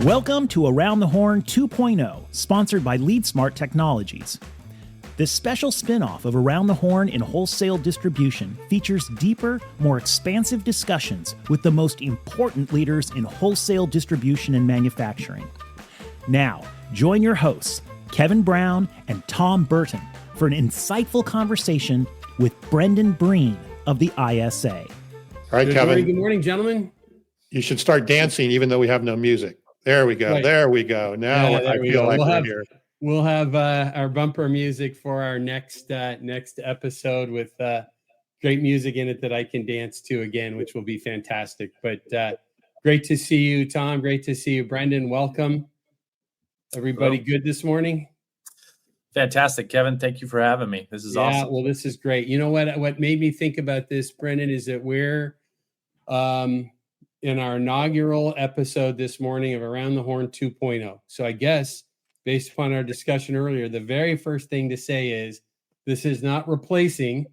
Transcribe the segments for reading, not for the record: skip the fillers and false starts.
Welcome to Around the Horn 2.0, sponsored by LeadSmart Technologies. This special spin-off of Around the Horn in Wholesale Distribution features deeper, more expansive discussions with the most important leaders in wholesale distribution and manufacturing. Now, join your hosts, Kevin Brown and Tom Burton, for an insightful conversation with Brendan Breen of the ISA. All right, Kevin. Good morning, gentlemen. You should start dancing even though we have no music. There we go. Right. There we go. Now I feel like we're here. We'll have our bumper music for our next episode with great music in it that I can dance to again, which will be fantastic. But great to see you, Tom. Great to see you, Brendan. Welcome. Everybody good this morning? Fantastic, Kevin. Thank you for having me. This is awesome. Well, this is great. You know what made me think about this, Brendan, is that we're in our inaugural episode this morning of Around the Horn 2.0. So I guess based upon our discussion earlier, the very first thing to say is this is not replacing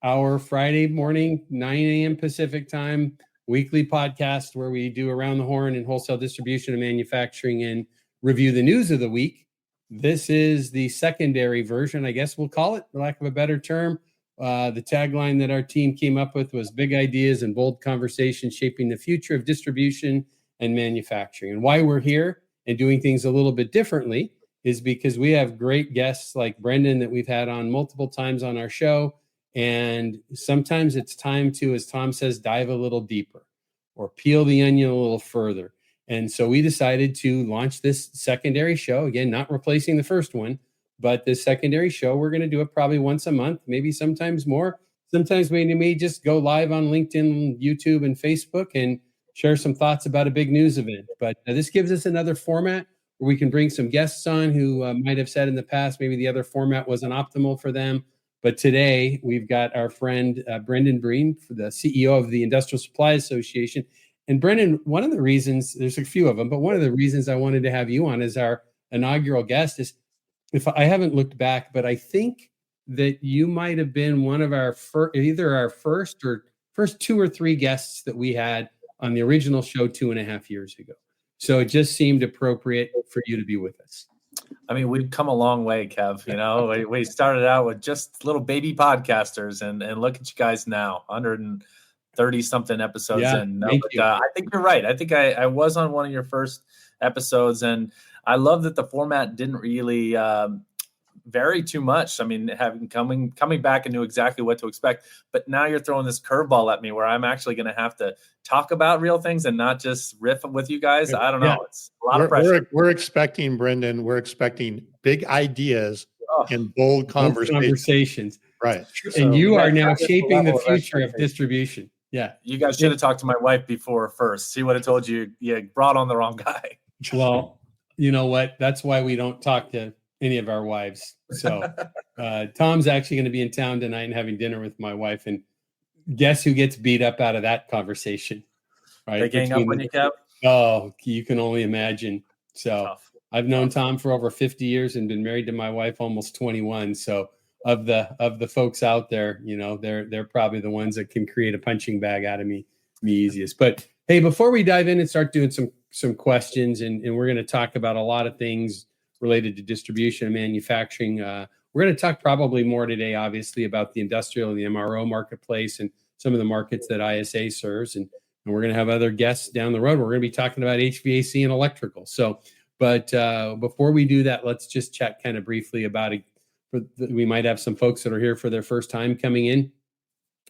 our Friday morning, 9 a.m. Pacific time weekly podcast where we do Around the Horn in wholesale distribution and manufacturing and review the news of the week. This is the secondary version, I guess we'll call it, for lack of a better term. The tagline that our team came up with was big ideas and bold conversations shaping the future of distribution and manufacturing. And why we're here and doing things a little bit differently is because we have great guests like Brendan that we've had on multiple times on our show. And sometimes it's time to, as Tom says, dive a little deeper or peel the onion a little further. And so we decided to launch this secondary show, again, not replacing the first one, but this secondary show, we're going to do it probably once a month, maybe sometimes more. Sometimes we may just go live on LinkedIn, YouTube, and Facebook and share some thoughts about a big news event. But this gives us another format where we can bring some guests on who might have said in the past, maybe the other format wasn't optimal for them. But today we've got our friend Brendan Breen, the CEO of the Industrial Supply Association. And Brendan, one of the reasons, there's a few of them, but one of the reasons I wanted to have you on as our inaugural guest is, if I haven't looked back, but I think that you might have been one of our either our first 2 or 3 guests that we had on the original show 2.5 years ago. So it just seemed appropriate for you to be with us. I mean, we've come a long way, Kev. You know, we started out with just little baby podcasters, and look at you guys now, 130 something episodes. Yeah, and I think you're right. I think I was on one of your first episodes, and I love that the format didn't really vary too much. I mean, coming back and knew exactly what to expect. But now you're throwing this curveball at me where I'm actually going to have to talk about real things and not just riff with you guys. I don't know. Yeah. It's a lot of pressure. We're expecting, Brendan, big ideas and bold conversations. Right. And you are now shaping the future of distribution. Yeah. You guys should have talked to my wife before first. She would have told you brought on the wrong guy. Well, you know what? That's why we don't talk to any of our wives. So Tom's actually going to be in town tonight and having dinner with my wife. And guess who gets beat up out of that conversation? Right? They gang up on you, Kev? Oh, you can only imagine. So Tough. I've known Tom for over 50 years and been married to my wife almost 21. So of the folks out there, you know, they're probably the ones that can create a punching bag out of me easiest. But hey, before we dive in and start doing some questions, and we're going to talk about a lot of things related to distribution and manufacturing. We're going to talk probably more today, obviously, about the industrial and the MRO marketplace and some of the markets that ISA serves. And we're going to have other guests down the road. We're going to be talking about HVAC and electrical. So, but before we do that, let's just chat kind of briefly about it. We might have some folks that are here for their first time coming in.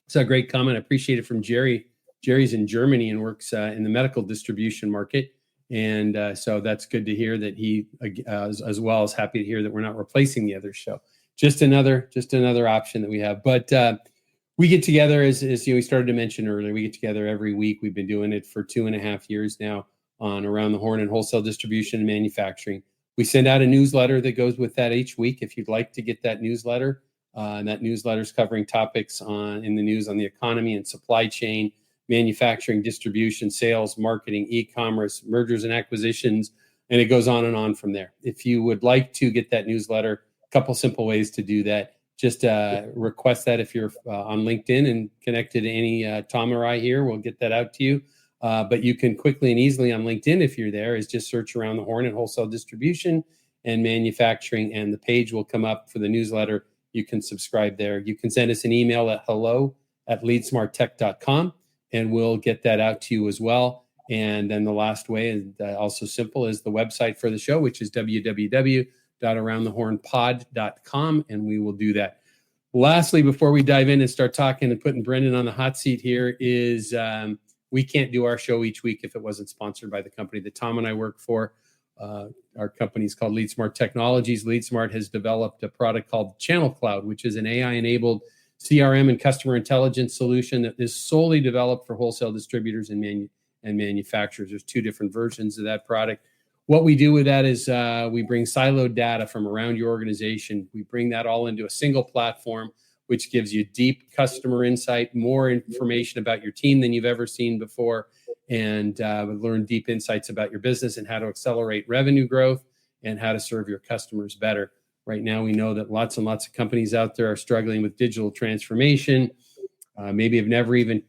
It's a great comment. I appreciate it from Jerry. Jerry's in Germany and works in the medical distribution market. And so that's good to hear that he, as well as happy to hear that we're not replacing the other show. Just another option that we have. But we get together, as we started to mention earlier, we get together every week. We've been doing it for 2.5 years now on Around the Horn and wholesale distribution and manufacturing. We send out a newsletter that goes with that each week. If you'd like to get that newsletter, and that newsletter is covering topics in the news on the economy and supply chain, manufacturing, distribution, sales, marketing, e-commerce, mergers and acquisitions, and it goes on and on from there. If you would like to get that newsletter, a couple simple ways to do that. Just request that if you're on LinkedIn and connected to any Tom or I here, we'll get that out to you. But you can quickly and easily on LinkedIn, if you're there, is just search Around the Horn and Wholesale Distribution and Manufacturing, and the page will come up for the newsletter. You can subscribe there. You can send us an email at hello@leadsmarttech.com, and we'll get that out to you as well. And then the last way, and also simple, is the website for the show, which is www.aroundthehornpod.com, and we will do that. Lastly, before we dive in and start talking and putting Brendan on the hot seat here, is we can't do our show each week if it wasn't sponsored by the company that Tom and I work for. Our company is called LeadSmart Technologies. LeadSmart has developed a product called Channel Cloud, which is an AI-enabled CRM and customer intelligence solution that is solely developed for wholesale distributors and manufacturers. There's two different versions of that product. What we do with that is we bring siloed data from around your organization. We bring that all into a single platform, which gives you deep customer insight, more information about your team than you've ever seen before, and learn deep insights about your business and how to accelerate revenue growth and how to serve your customers better. Right now, we know that lots and lots of companies out there are struggling with digital transformation, maybe have never even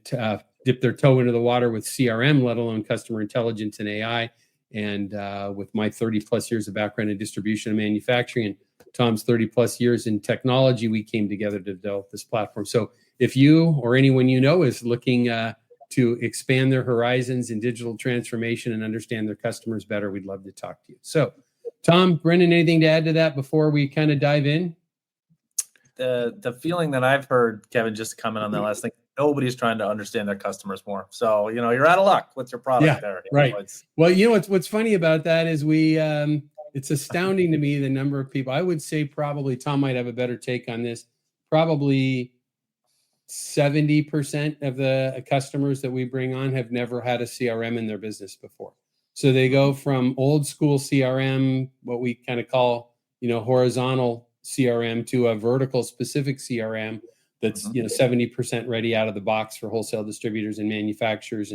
dipped their toe into the water with CRM, let alone customer intelligence and AI. And with my 30 plus years of background in distribution and manufacturing, and Tom's 30 plus years in technology, we came together to develop this platform. So if you or anyone you know is looking to expand their horizons in digital transformation and understand their customers better, we'd love to talk to you. So Tom, Brendan, anything to add to that before we kind of dive in? The feeling that I've heard, Kevin, just comment on that last thing, nobody's trying to understand their customers more. So, you're out of luck with your product there. Right. Well, what's funny about that is it's astounding to me the number of people. I would say probably Tom might have a better take on this. Probably 70% of the customers that we bring on have never had a CRM in their business before. So they go from old school CRM, what we kind of call, horizontal CRM, to a vertical specific CRM that's 70% ready out of the box for wholesale distributors and manufacturers,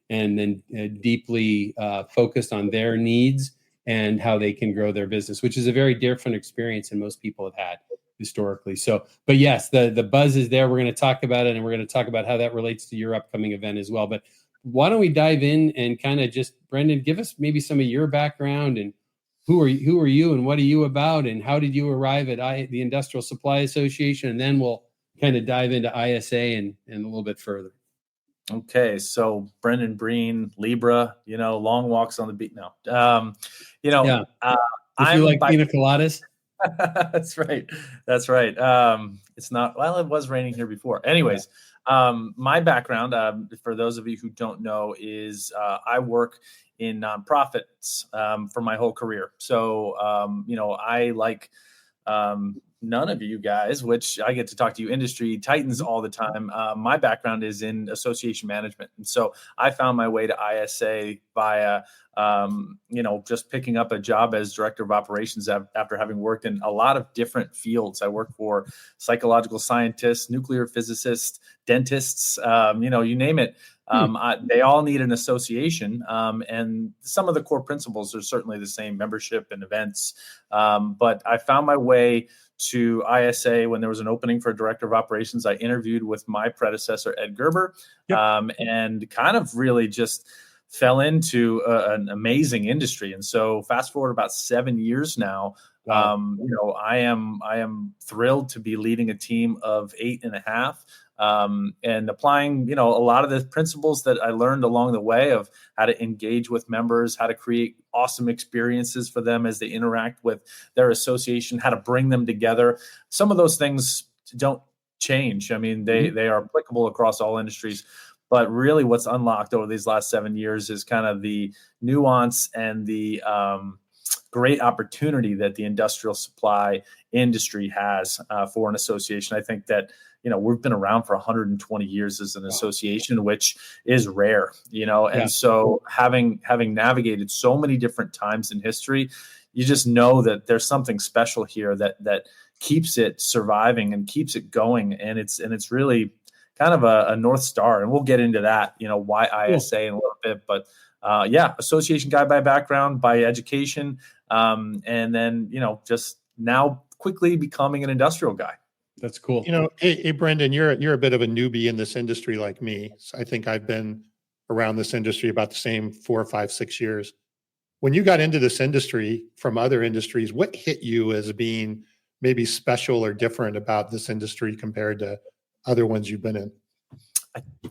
and then deeply focused on their needs and how they can grow their business, which is a very different experience than most people have had historically. So, but yes, the buzz is there. We're going to talk about it, and we're going to talk about how that relates to your upcoming event as well. But why don't we dive in and kind of just, Brendan, give us maybe some of your background and who are you and what are you about, and how did you arrive at the Industrial Supply Association? And then we'll kind of dive into ISA and a little bit further. Okay, so Brendan Breen, Libra, long walks on the beach. No, If you like pina coladas. That's right. It's not, well, it was raining here before. Anyways, my background, for those of you who don't know, is I work in nonprofits for my whole career. So, I like none of you guys, which I get to talk to you industry titans all the time. My background is in association management. And so I found my way to ISA via, just picking up a job as director of operations after having worked in a lot of different fields. I worked for psychological scientists, nuclear physicists, dentists, you name it. They all need an association, and some of the core principles are certainly the same: membership and events. But I found my way to ISA when there was an opening for director of operations. I interviewed with my predecessor, Ed Gerber, and kind of really just fell into an amazing industry. And so fast forward about 7 years now, I am thrilled to be leading a team of 8.5. And applying, a lot of the principles that I learned along the way of how to engage with members, how to create awesome experiences for them as they interact with their association, how to bring them together. Some of those things don't change. I mean, they are applicable across all industries. But really what's unlocked over these last 7 years is kind of the nuance and the great opportunity that the industrial supply industry has for an association. I think that, we've been around for 120 years as an association, which is rare, and so having navigated so many different times in history, you just know that there's something special here that keeps it surviving and keeps it going. And it's really kind of a North Star. And we'll get into that, why ISA in a little bit, but association guy by background, by education. And then, just now quickly becoming an industrial guy. That's cool. Hey, Brendan, you're a bit of a newbie in this industry like me. So I think I've been around this industry about the same 4, 5, 6 years. When you got into this industry from other industries, what hit you as being maybe special or different about this industry compared to other ones you've been in?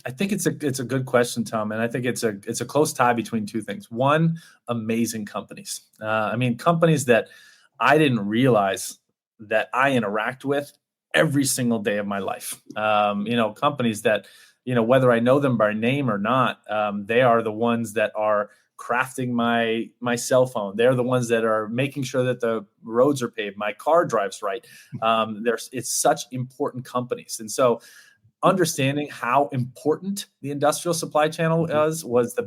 I think it's a good question, Tom, and I think it's a close tie between two things. One, amazing companies. Companies that I didn't realize that I interact with every single day of my life. Companies that, whether I know them by name or not, they are the ones that are crafting my cell phone. They're the ones that are making sure that the roads are paved, my car drives right. It's such important companies. And so understanding how important the industrial supply channel was one of the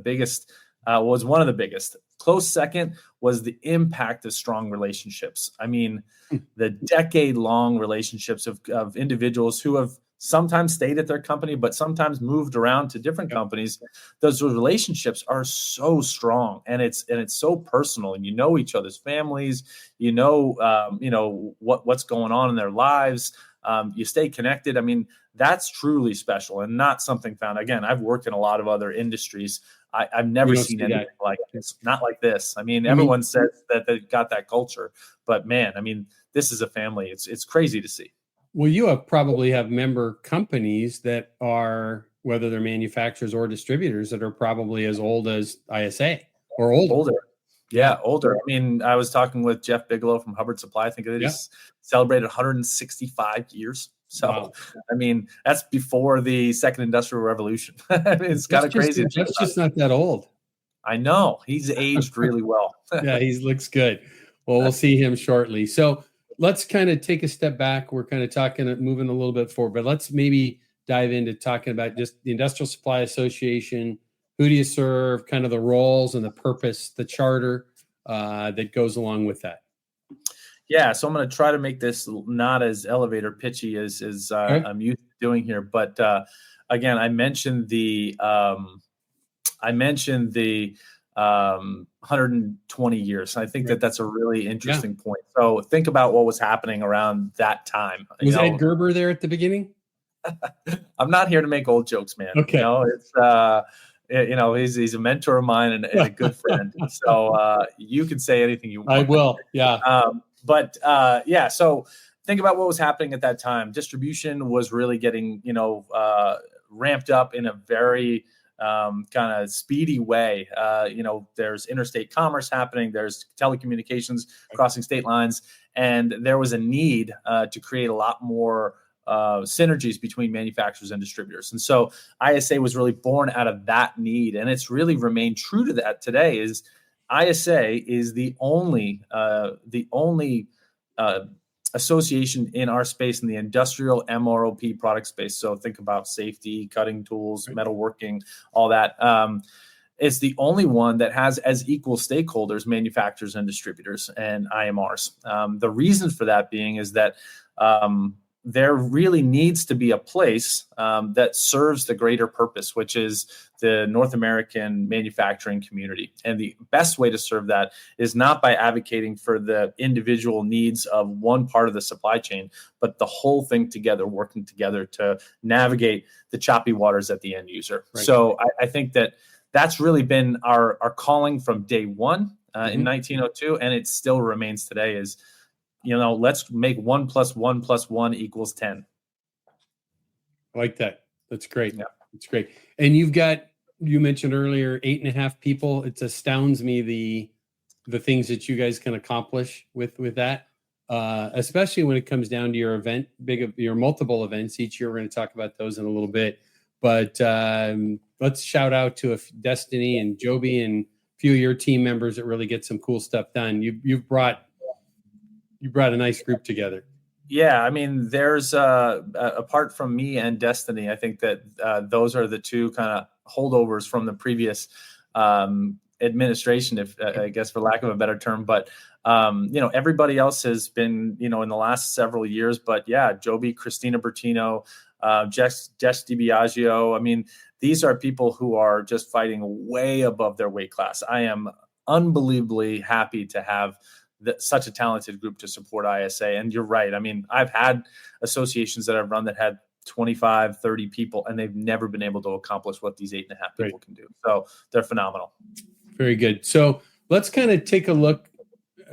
biggest. Close second was the impact of strong relationships. The decade-long relationships of individuals who have sometimes stayed at their company, but sometimes moved around to different companies. Those relationships are so strong, and it's so personal, and each other's families, what's going on in their lives. You stay connected. That's truly special and not something found. Again, I've worked in a lot of other industries. I've never seen anything like this. Not like this. Everyone says that they've got that culture, but man, this is a family. It's crazy to see. Well, you probably have member companies that are, whether they're manufacturers or distributors, that are probably as old as ISA or older. Yeah, older. I was talking with Jeff Bigelow from Hubbard Supply. I think they just celebrated 165 years. So, wow. That's before the second industrial revolution. It's kind of crazy. Jeff's just not that old. I know. He's aged really well. Yeah, he looks good. Well, we'll see him shortly. So let's kind of take a step back. We're kind of moving a little bit forward, but let's maybe dive into talking about just the Industrial Supply Association. Who do you serve, kind of the roles and the purpose, the charter that goes along with that? Yeah, so I'm going to try to make this not as elevator pitchy as I'm used to doing here. But again, I mentioned the 120 years. I think that's a really interesting point. So think about what was happening around that time. Was Ed Gerber there at the beginning? I'm not here to make old jokes, man. Okay. It's he's a mentor of mine and a good friend. So you can say anything you want. I will. Yeah. So think about what was happening at that time. Distribution was really getting, ramped up in a very kind of speedy way. There's interstate commerce happening. There's telecommunications crossing state lines. And there was a need to create a lot more synergies between manufacturers and distributors. And so ISA was really born out of that need. And it's really remained true to that today. Is ISA is the only association in our space in the industrial MROP product space. So think about safety, cutting tools, metalworking, all that. It's the only one that has as equal stakeholders, manufacturers and distributors and IMRs. The reason for that being is that there really needs to be a place that serves the greater purpose, which is the North American manufacturing community. And the best way to serve that is not by advocating for the individual needs of one part of the supply chain, but the whole thing together, working together to navigate the choppy waters at the end user. Right. So I think that's really been our calling from day one in 1902, and it still remains today is, let's make 1 + 1 + 1 = 10. I like that. That's great. Yeah. It's great. And you mentioned earlier, 8.5 people. It astounds me the things that you guys can accomplish with that, especially when it comes down to your event, your multiple events each year. We're going to talk about those in a little bit, but let's shout out to Destiny and Joby and a few of your team members that really get some cool stuff done. You brought a nice group together. Yeah, there's apart from me and Destiny, I think that those are the two kind of holdovers from the previous administration, if I guess for lack of a better term. But everybody else has been in the last several years. But yeah, Joby, Christina Bertino, Jess DiBiagio. These are people who are just fighting way above their weight class. I am unbelievably happy to have such a talented group to support ISA. And you're right. I've had associations that I've run that had 25, 30 people, and they've never been able to accomplish what these 8.5 people can do. So they're phenomenal. Very good. So let's kind of take a look,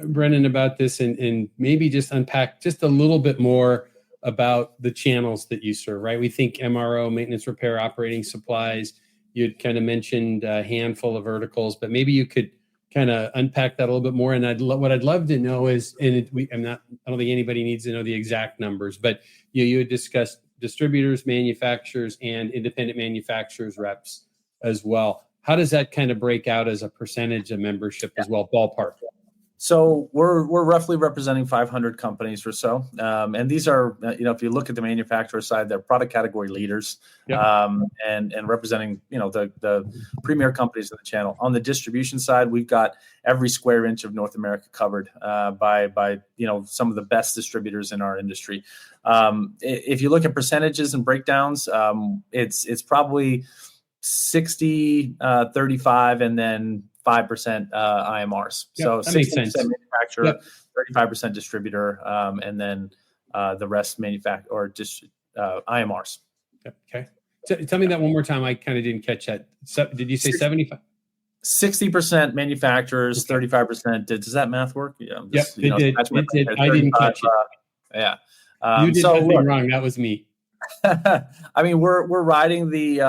Brendan, about this and maybe just unpack just a little bit more about the channels that you serve, right? We think MRO, maintenance, repair, operating supplies. You'd kind of mentioned a handful of verticals, but maybe you could kind of unpack that a little bit more. And what I'd love to know is, I don't think anybody needs to know the exact numbers, but you had discussed distributors, manufacturers, and independent manufacturers reps as well. How does that kind of break out as a percentage of membership as well, ballpark? So we're roughly representing 500 companies or so, and these are, if you look at the manufacturer side, they're product category leaders, and representing the premier companies in the channel. On the distribution side, we've got every square inch of North America covered by some of the best distributors in our industry. If you look at percentages and breakdowns, it's probably 60, 35, and then 5% IMRs. So 60% manufacturer, 35% distributor, and then the rest manufacturer or just IMRs. Okay. Tell me that one more time. I kind of didn't catch that. Did you say 75? 60% manufacturers, 35%. Does that math work? Yeah. It did. I didn't catch it. Yeah. You did nothing wrong. That was me. I mean, we're riding the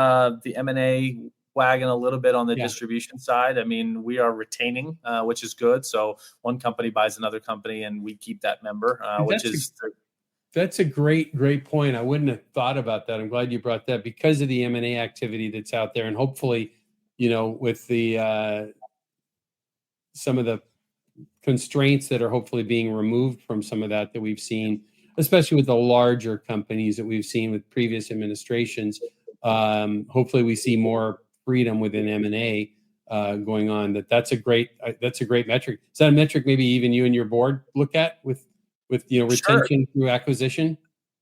M&A wagon a little bit on the distribution side. I mean, we are retaining, which is good. So one company buys another company, and we keep that member, That's a great point. I wouldn't have thought about that. I'm glad you brought that because of the M&A activity that's out there, and hopefully, with the some of the constraints that are hopefully being removed from some of that we've seen, especially with the larger companies that we've seen with previous administrations. Hopefully, we see more freedom within M&A going on. That's a great metric. Is that a metric maybe even you and your board look at with retention through acquisition?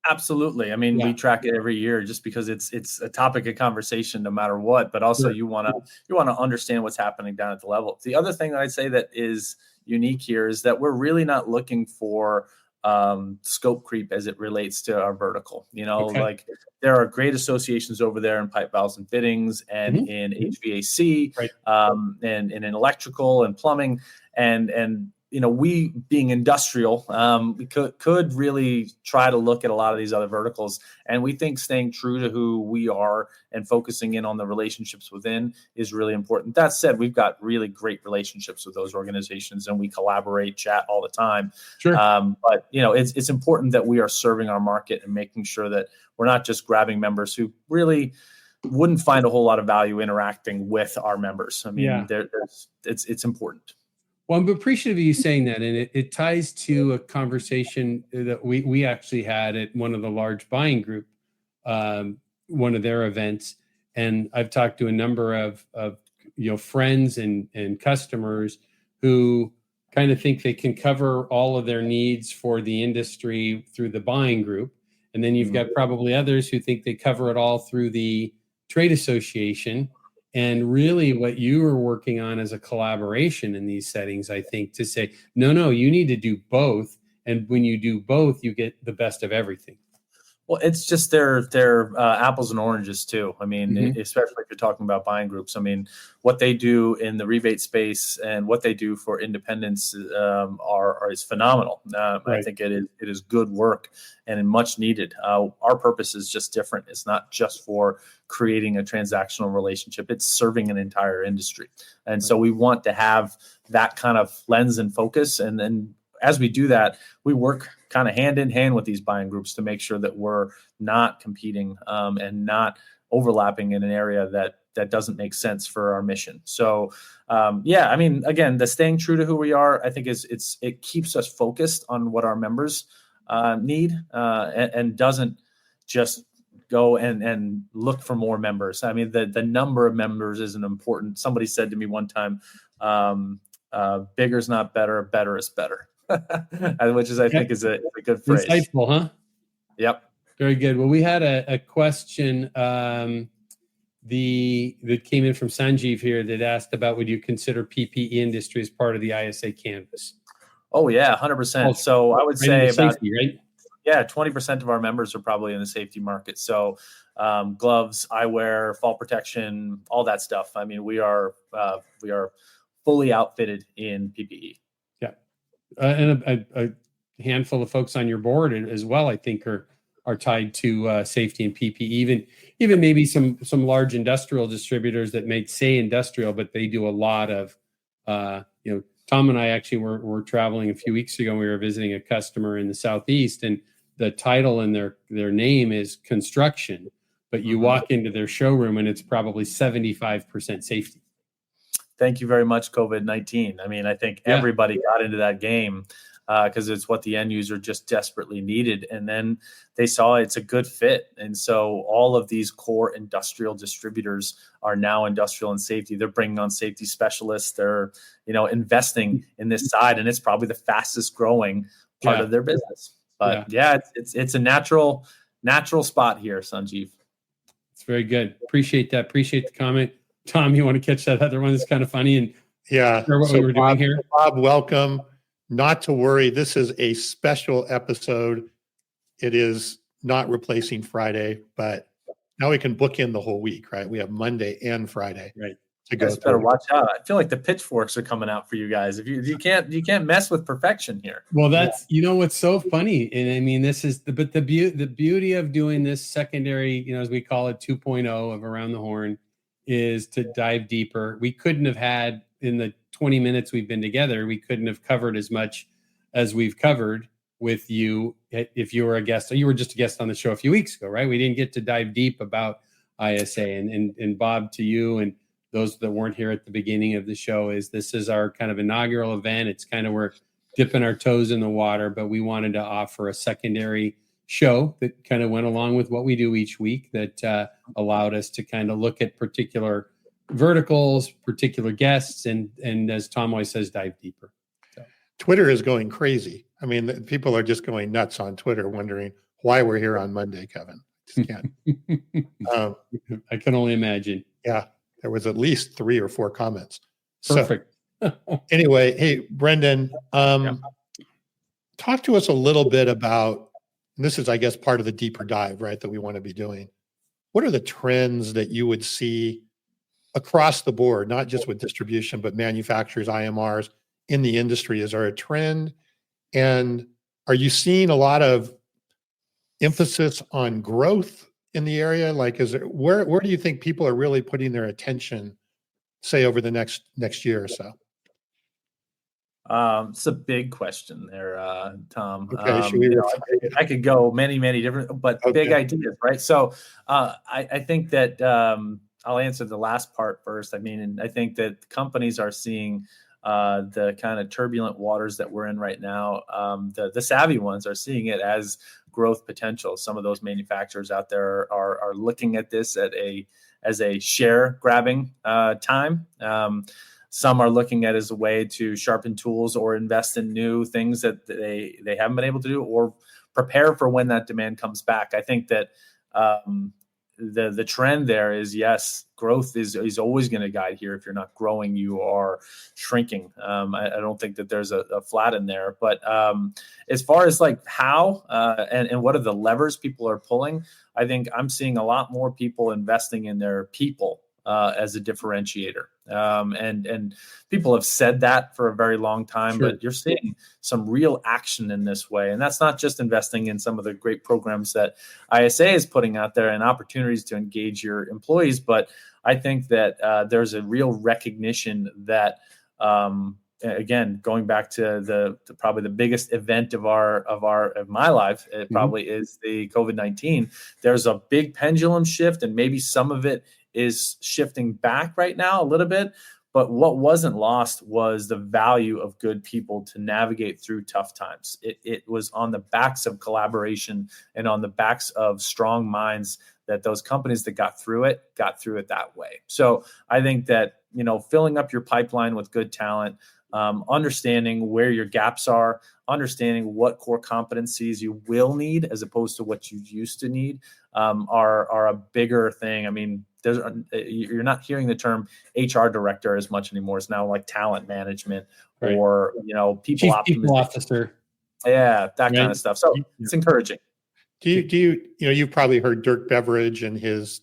Absolutely. I mean, we track it every year just because it's a topic of conversation no matter what, but also you want to understand what's happening down at the level. The other thing that I'd say that is unique here is that we're really not looking for scope creep as it relates to our vertical. Like there are great associations over there in pipe, valves, and fittings, and in HVAC, and in electrical and plumbing, and we being industrial, we could really try to look at a lot of these other verticals, and we think staying true to who we are and focusing in on the relationships within is really important. That said, we've got really great relationships with those organizations, and we collaborate, chat all the time. Sure. But it's important that we are serving our market and making sure that we're not just grabbing members who really wouldn't find a whole lot of value interacting with our members. I mean, it's important. Well, I'm appreciative of you saying that, and it ties to a conversation that we actually had at one of the large buying group, one of their events, and I've talked to a number of friends and customers who kind of think they can cover all of their needs for the industry through the buying group, and then you've got probably others who think they cover it all through the trade association. And really what you are working on is a collaboration in these settings, I think, to say, no, you need to do both. And when you do both, you get the best of everything. Well, it's just they're apples and oranges too. I mean, especially if you're talking about buying groups. I mean, what they do in the rebate space and what they do for independents is phenomenal. I think it is good work and much needed. Our purpose is just different. It's not just for creating a transactional relationship. It's serving an entire industry. And so we want to have that kind of lens and focus. And then as we do that, we work kind of hand in hand with these buying groups to make sure that we're not competing and not overlapping in an area that doesn't make sense for our mission. So, I mean, again, the staying true to who we are, I think it keeps us focused on what our members need and doesn't just go and look for more members. I mean, the number of members isn't important. Somebody said to me one time, bigger is not better, better is better. Which is, I think, is a good phrase. Insightful, huh? Yep. Very good. Well, we had a question that came in from Sanjeev here that asked about, would you consider PPE industry as part of the ISA canvas? Oh yeah, 100%. So I would say about safety, right? Yeah, 20% of our members are probably in the safety market. So gloves, eyewear, fall protection, all that stuff. I mean, we are fully outfitted in PPE. Yeah. And a handful of folks on your board as well, I think, are tied to safety and PPE. Even maybe some large industrial distributors that may say industrial, but they do a lot of, Tom and I actually were traveling a few weeks ago. And we were visiting a customer in the Southeast, and the title in their name is construction, but you walk into their showroom and it's probably 75% safety. Thank you very much, COVID-19. I mean, I think everybody got into that game because it's what the end user just desperately needed. And then they saw it's a good fit. And so all of these core industrial distributors are now industrial and safety. They're bringing on safety specialists. They're, investing in this side, and it's probably the fastest growing part of their business. But it's a natural spot here, Sanjeev. It's very good. Appreciate that. Appreciate the comment. Tom, you want to catch that other one that's kind of funny and share what we were doing here? Bob, welcome. Not to worry. This is a special episode. It is not replacing Friday, but now we can book in the whole week, right? We have Monday and Friday. Right. You guys better watch out. I feel like the pitchforks are coming out for you guys. If you can't mess with perfection here. Well, that's what's so funny, and I mean this is the beauty of doing this secondary, as we call it, 2.0 of Around the Horn, is to dive deeper. We couldn't have had in the 20 minutes we've been together. We couldn't have covered as much as we've covered with you if you were a guest. You were just a guest on the show a few weeks ago, right? We didn't get to dive deep about ISA and Bob, to you and those that weren't here at the beginning of the show, this is our kind of inaugural event. It's kind of we're dipping our toes in the water, but we wanted to offer a secondary show that kind of went along with what we do each week that allowed us to kind of look at particular verticals, particular guests, and as Tom always says, dive deeper. So. Twitter is going crazy. I mean, people are just going nuts on Twitter, wondering why we're here on Monday, Kevin. Just can't. I can only imagine. Yeah. There was at least 3 or 4 comments. Perfect. So, anyway, hey, Brendan, talk to us a little bit about, and this is, I guess, part of the deeper dive, right, that we want to be doing. What are the trends that you would see across the board, not just with distribution, but manufacturers, IMRs in the industry? Is there a trend? And are you seeing a lot of emphasis on growth in the area? Like, is there, where do you think people are really putting their attention, say, over the next year or so? It's a big question there, Tom. Okay, I could go many different, but big ideas, right? So I think that I'll answer the last part first. I mean, and I think that companies are seeing the kind of turbulent waters that we're in right now. The savvy ones are seeing it as growth potential. Some of those manufacturers out there are looking at this as a share grabbing time. Some are looking at it as a way to sharpen tools or invest in new things that they haven't been able to do, or prepare for when that demand comes back. I think that the trend there is, yes, growth is always going to guide here. If you're not growing, you are shrinking. I don't think that there's a flat in there. But as far as like how and what are the levers people are pulling, I think I'm seeing a lot more people investing in their people as a differentiator. And people have said that for a very long time, but you're seeing some real action in this way. And that's not just investing in some of the great programs that ISA is putting out there and opportunities to engage your employees. But I think that there's a real recognition that, again, going back to probably the biggest event of my life, it probably is the COVID-19. There's a big pendulum shift, and maybe some of it is shifting back right now a little bit. But what wasn't lost was the value of good people to navigate through tough times. It was on the backs of collaboration and on the backs of strong minds that those companies that got through it that way. So I think that, filling up your pipeline with good talent, understanding where your gaps are, understanding what core competencies you will need as opposed to what you used to need, are a bigger thing. I mean, you're not hearing the term HR director as much anymore. It's now like talent management or people Chief People Officer. Yeah, that Right. kind of stuff. So it's encouraging. You've probably heard Dirk Beveridge and his,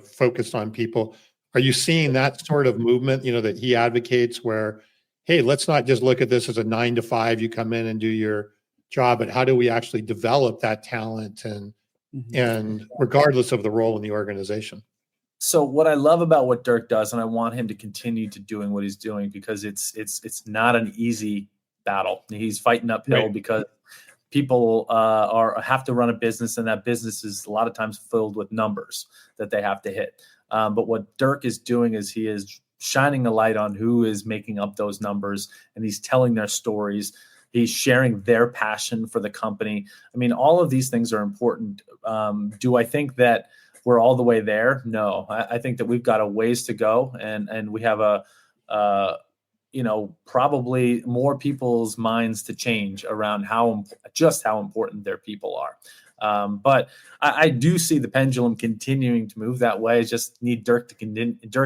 focus on people. Are you seeing that sort of movement, that he advocates where, hey, let's not just look at this as a 9 to 5, you come in and do your job, but how do we actually develop that talent and regardless of the role in the organization? So what I love about what Dirk does, and I want him to continue to doing what he's doing, because it's not an easy battle. He's fighting uphill, right? Because people have to run a business, and that business is a lot of times filled with numbers that they have to hit. But what Dirk is doing is he is shining a light on who is making up those numbers, and he's telling their stories. He's sharing their passion for the company. I mean, all of these things are important. Do I think that we're all the way there? No, I think that we've got a ways to go, and we have probably more people's minds to change around how important their people are. But I do see the pendulum continuing to move that way. I just need Dirk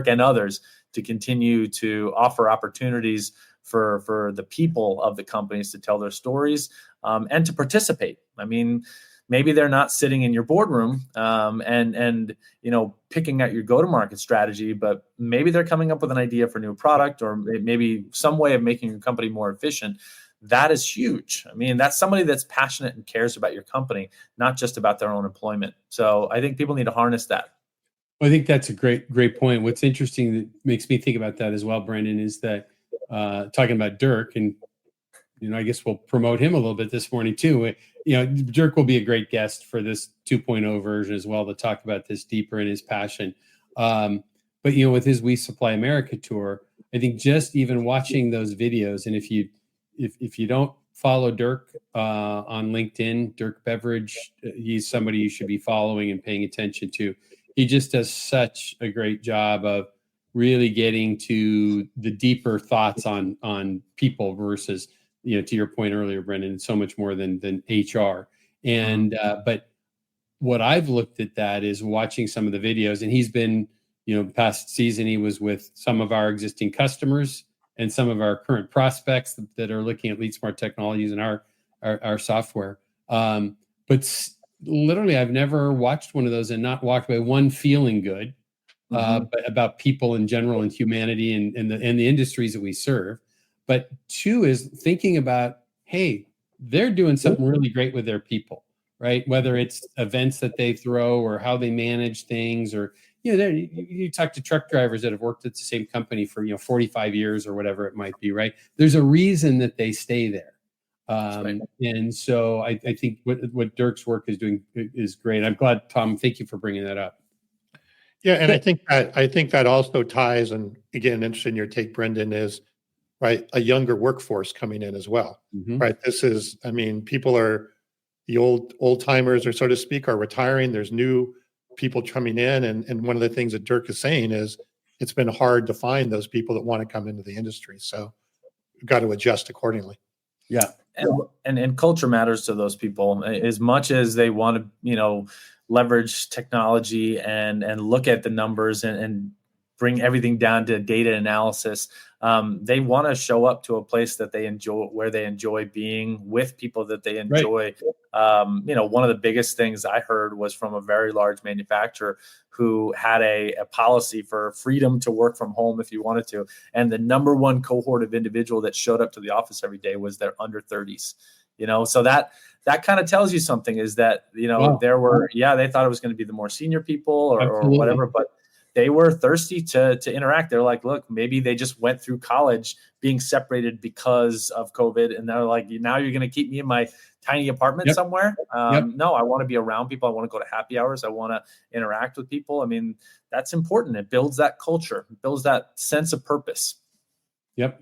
and others to continue to offer opportunities for the people of the companies to tell their stories and to participate. I mean, maybe they're not sitting in your boardroom and picking out your go-to-market strategy, but maybe they're coming up with an idea for a new product, or maybe some way of making your company more efficient. That is huge. I mean, that's somebody that's passionate and cares about your company, not just about their own employment. So I think people need to harness that. I think that's a great point. What's interesting that makes me think about that as well, Brendan, is that talking about Dirk, and I guess we'll promote him a little bit this morning too. Dirk will be a great guest for this 2.0 version as well to talk about this deeper in his passion. But with his We Supply America tour, I think just even watching those videos, and if you don't follow Dirk on LinkedIn, Dirk Beveridge, he's somebody you should be following and paying attention to. He just does such a great job of really getting to the deeper thoughts on people versus, to your point earlier, Brendan, it's so much more than HR. And but what I've looked at that is watching some of the videos, and he's been, past season, he was with some of our existing customers and some of our current prospects that are looking at LeadSmart technologies and our software. But literally, I've never watched one of those and not walked away, one, feeling good, but about people in general and humanity and the industries that we serve. But two is thinking about, hey, they're doing something really great with their people, right? Whether it's events that they throw or how they manage things, or you talk to truck drivers that have worked at the same company for 45 years or whatever it might be, right? There's a reason that they stay there. Right. And so I think what Dirk's work is doing is great. I'm glad, Tom, thank you for bringing that up. Yeah, and I think that also ties, and again, interested in your take, Brendan, is right, a younger workforce coming in as well. Right. This is, people are, the old timers, or so to speak, are retiring. There's new people coming in, and one of the things that Dirk is saying is it's been hard to find those people that want to come into the industry. So we've got to adjust accordingly. Yeah. And culture matters to those people as much as they want to, leverage technology and look at the numbers and bring everything down to data analysis. They want to show up to a place that they enjoy, where they enjoy being with people that they enjoy. Right. One of the biggest things I heard was from a very large manufacturer who had a policy for freedom to work from home if you wanted to. And the number one cohort of individual that showed up to the office every day was their under 30s. So that kind of tells you something, is that, wow. There were, they thought it was going to be the more senior people or whatever, but they were thirsty to interact. They're like, look, maybe they just went through college being separated because of COVID. And they're like, now you're going to keep me in my tiny apartment somewhere? No, I want to be around people. I want to go to happy hours. I want to interact with people. That's important. It builds that culture, it builds that sense of purpose. Yep.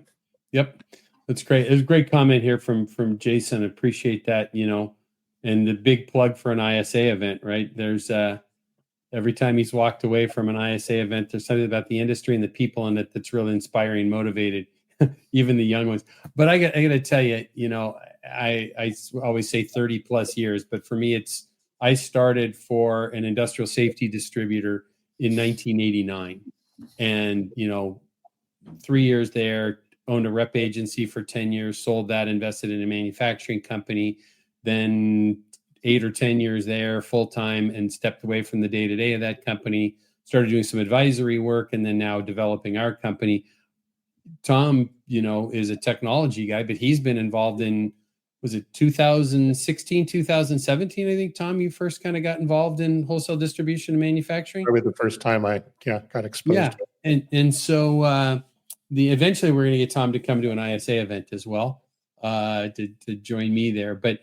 That's great. There's a great comment here from Jason. Appreciate that, and the big plug for an ISA event, right? There's every time he's walked away from an ISA event, there's something about the industry and the people in it that's really inspiring, motivated, even the young ones. But I got to tell you, I always say 30 plus years, but for me, I started for an industrial safety distributor in 1989, and 3 years there, owned a rep agency for 10 years, sold that, invested in a manufacturing company, then 8 or 10 years there full time, and stepped away from the day-to-day of that company, started doing some advisory work, and then now developing our company. Tom, is a technology guy, but he's been involved in, was it 2016, 2017? I think, Tom, you first kind of got involved in wholesale distribution and manufacturing. Probably the first time I got exposed to it. And so eventually we're going to get Tom to come to an ISA event as well, to join me there. But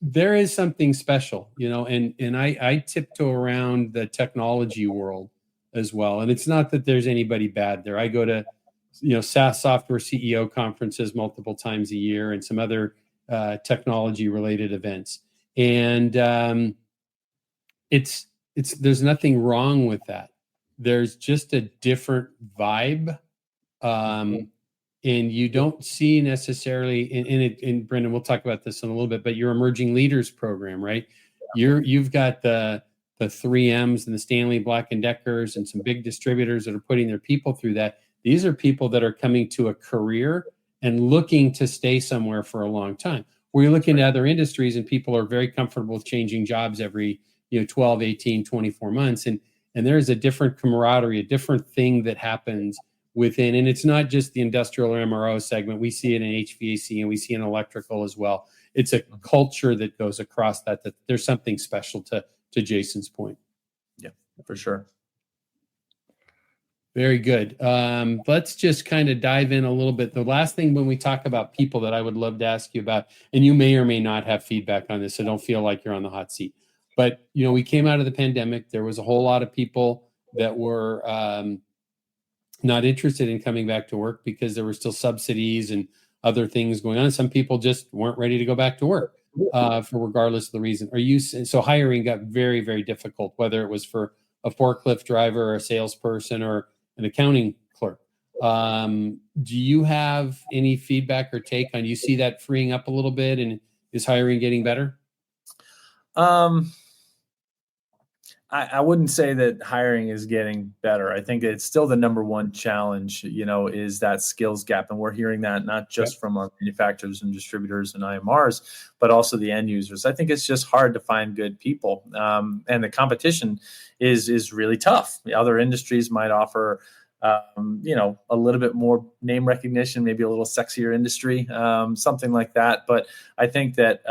there is something special, and I tiptoe around the technology world as well. And it's not that there's anybody bad there. I go to, SaaS software CEO conferences multiple times a year and some other technology related events. And there's nothing wrong with that. There's just a different vibe. And you don't see necessarily in Brendan, we'll talk about this in a little bit, but your emerging leaders program, right? You've got the 3Ms and the Stanley Black & Deckers and some big distributors that are putting their people through that. These are people that are coming to a career and looking to stay somewhere for a long time. Where you look into other industries and people are very comfortable changing jobs every 12, 18, 24 months. And there's a different camaraderie, a different thing that happens within. And it's not just the industrial or MRO segment. We see it in HVAC and we see it in electrical as well. It's a culture that goes across that there's something special to Jason's point. Yeah, for sure. Very good. Let's just kind of dive in a little bit. The last thing when we talk about people that I would love to ask you about, and you may or may not have feedback on this, so don't feel like you're on the hot seat. But, we came out of the pandemic. There was a whole lot of people that were not interested in coming back to work because there were still subsidies and other things going on. Some people just weren't ready to go back to work for regardless of the reason. So hiring got very, very difficult, whether it was for a forklift driver or a salesperson or an accounting clerk. Do you have any feedback or take on, you see that freeing up a little bit, and is hiring getting better? I wouldn't say that hiring is getting better. I think it's still the number one challenge, is that skills gap. And we're hearing that not just from our manufacturers and distributors and IMRs, but also the end users. I think it's just hard to find good people. And the competition is really tough. The other industries might offer, a little bit more name recognition, maybe a little sexier industry, something like that. But I think that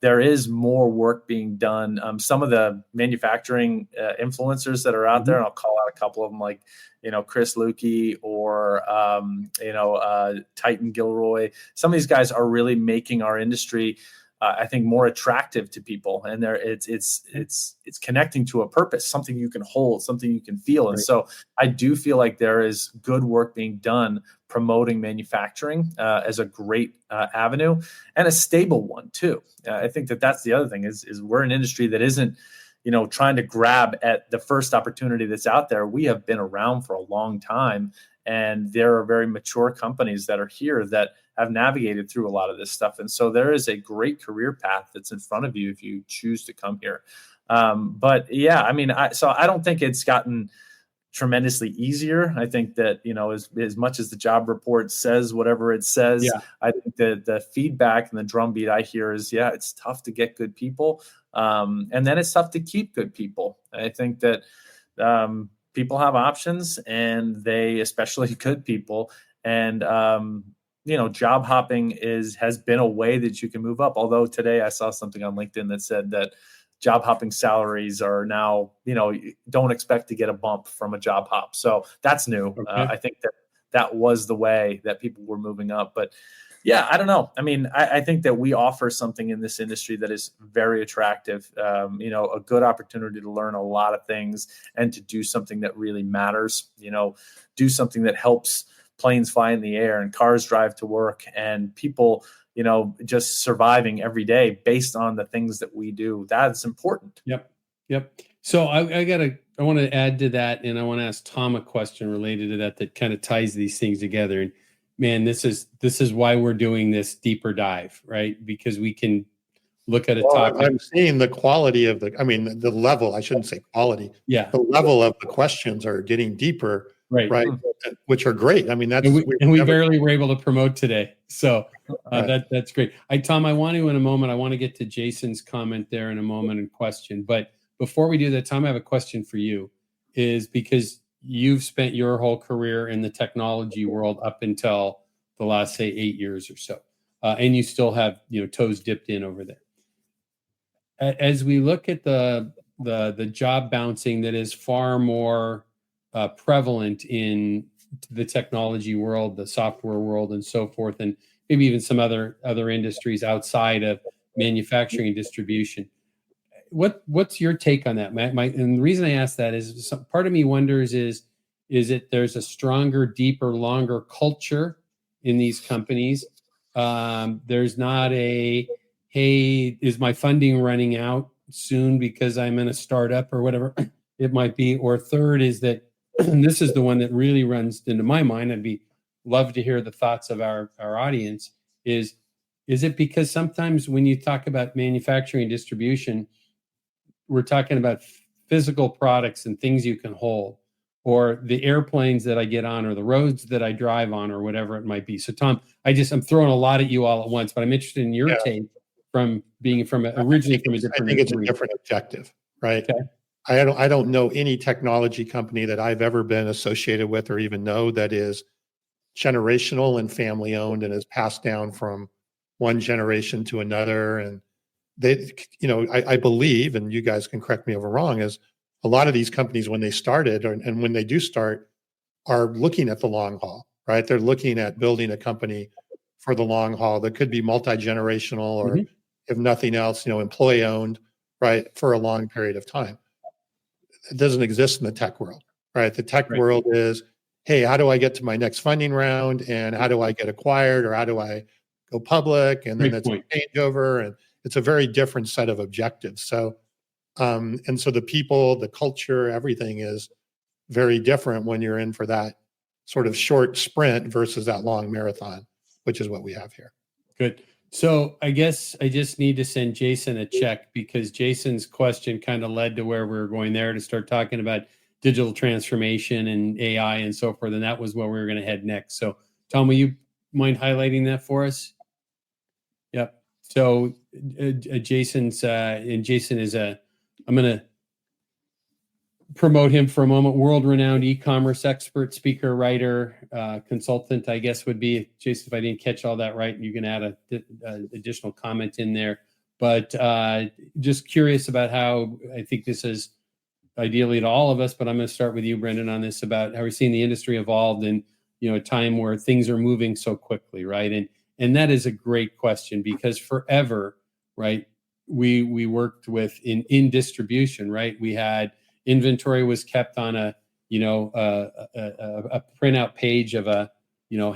there is more work being done. Some of the manufacturing influencers that are out there, and I'll call out a couple of them, like, Chris Lukey or, Titan Gilroy. Some of these guys are really making our industry, I think, more attractive to people. And it's connecting to a purpose, something you can hold, something you can feel. And so I do feel like there is good work being done promoting manufacturing as a great avenue, and a stable one too. I think that's the other thing is we're an industry that isn't, trying to grab at the first opportunity that's out there. We have been around for a long time, and there are very mature companies that are here that have navigated through a lot of this stuff. And so there is a great career path that's in front of you if you choose to come here. But yeah, I mean, I don't think it's gotten tremendously easier. I think that, as much as the job report says whatever it says, I think that the feedback and the drumbeat I hear is, it's tough to get good people. And then it's tough to keep good people. I think that people have options, and they, especially good people, and job hopping has been a way that you can move up. Although today I saw something on LinkedIn that said that job hopping salaries are now, don't expect to get a bump from a job hop. So that's new. Okay. I think that was the way that people were moving up. But yeah, I don't know. I mean, I think that we offer something in this industry that is very attractive, a good opportunity to learn a lot of things and to do something that really matters, do something that helps planes fly in the air and cars drive to work, and people, just surviving every day based on the things that we do. That's important. Yep. So I want to add to that, and I want to ask Tom a question related to that kind of ties these things together. And man, this is why we're doing this deeper dive, right? Because we can look at a topic. I'm seeing the quality of the level, I shouldn't say quality. Yeah. The level of the questions are getting deeper. Right. Which are great. I mean, that's and we barely were able to promote today. So that's great. Tom, I want to get to Jason's comment there in a moment and question. But before we do that, Tom, I have a question for you, is because you've spent your whole career in the technology world up until the last, say, 8 years or so. And you still have, toes dipped in over there. As we look at the job bouncing that is far more prevalent in the technology world, the software world, and so forth, and maybe even some other industries outside of manufacturing and distribution. What's your take on that, Matt? And the reason I ask that is part of me wonders is it there's a stronger, deeper, longer culture in these companies. There's not a, hey, is my funding running out soon because I'm in a startup or whatever it might be. Or third is that, and this is the one that really runs into my mind, love to hear the thoughts of our audience, is it because sometimes when you talk about manufacturing and distribution, we're talking about physical products and things you can hold, or the airplanes that I get on, or the roads that I drive on, or whatever it might be. So Tom, I'm throwing a lot at you all at once, but I'm interested in your take from being originally from a different. I think it's a different objective, right? Okay. I don't know any technology company that I've ever been associated with or even know that is generational and family owned and is passed down from one generation to another. And they, I believe, and you guys can correct me if I'm wrong, is a lot of these companies when they started and when they do start are looking at the long haul, right? They're looking at building a company for the long haul that could be multi-generational or if nothing else, employee owned, right? For a long period of time. It doesn't exist in the tech world, right? The tech world is, hey, how do I get to my next funding round, and how do I get acquired, or how do I go public? And then it's a changeover, and it's a very different set of objectives. So, and so the people, the culture, everything is very different when you're in for that sort of short sprint versus that long marathon, which is what we have here. Good. So I guess I just need to send Jason a check, because Jason's question kind of led to where we were going there, to start talking about digital transformation and AI and so forth. And that was where we were going to head next. So Tom, will you mind highlighting that for us? Yep. So Jason is I'm going to promote him for a moment. World-renowned e-commerce expert, speaker, writer, consultant, I guess would be. Jason, if I didn't catch all that right, you can add an additional comment in there. But just curious about how, I think this is ideally to all of us, but I'm going to start with you, Brendan, on this, about how we're seeing the industry evolved in a time where things are moving so quickly, right? And that is a great question, because forever, right, we worked with in distribution, right? We had inventory was kept on a printout page of a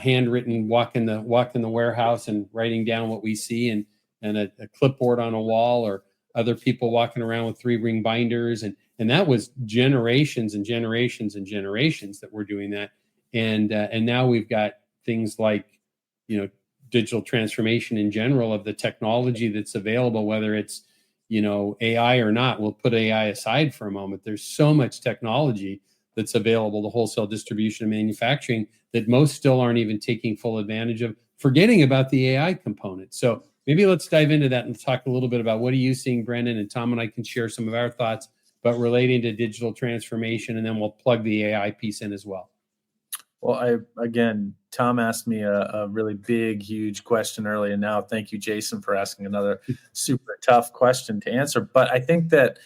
handwritten walk in the warehouse and writing down what we see, and a clipboard on a wall, or other people walking around with 3-ring binders, and that was generations and generations and generations that were doing that, and now we've got things like digital transformation in general of the technology that's available, whether it's AI or not. We'll put AI aside for a moment. There's so much technology that's available to wholesale distribution and manufacturing that most still aren't even taking full advantage of, forgetting about the AI component. So maybe let's dive into that and talk a little bit about what are you seeing, Brendan, and Tom and I can share some of our thoughts, but relating to digital transformation, and then we'll plug the AI piece in as well. Well, Tom asked me a really big, huge question early, and now thank you, Jason, for asking another super tough question to answer. But I think that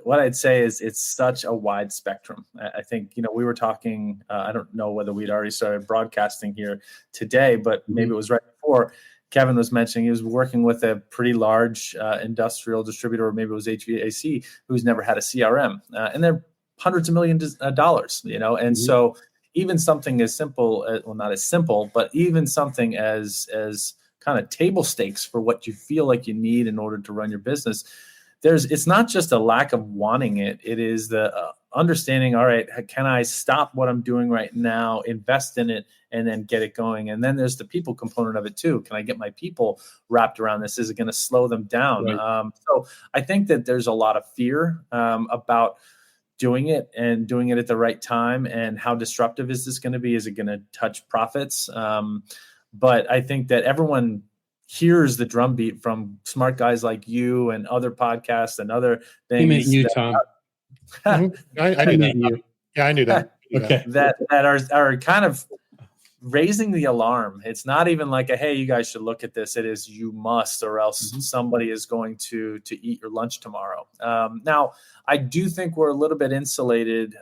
what I'd say is it's such a wide spectrum. I think we were talking. I don't know whether we'd already started broadcasting here today, but maybe it was right before. Kevin was mentioning he was working with a pretty large industrial distributor, or maybe it was HVAC, who's never had a CRM, and they're hundreds of millions of dollars, and so even something as simple, not as simple, but even something as kind of table stakes for what you feel like you need in order to run your business. It's not just a lack of wanting it. It is the understanding, all right, can I stop what I'm doing right now, invest in it, and then get it going? And then there's the people component of it too. Can I get my people wrapped around this? Is it going to slow them down? Right. So I think that there's a lot of fear about doing it and doing it at the right time, and how disruptive is this going to be? Is it going to touch profits? But I think that everyone hears the drumbeat from smart guys like you and other podcasts and other things. He meant you, Tom. I knew that. You. Yeah, I knew that. Okay. that are kind of raising the alarm. It's not even like a, hey, you guys should look at this. It is, you must, or else somebody is going to eat your lunch tomorrow. Now, I do think we're a little bit insulated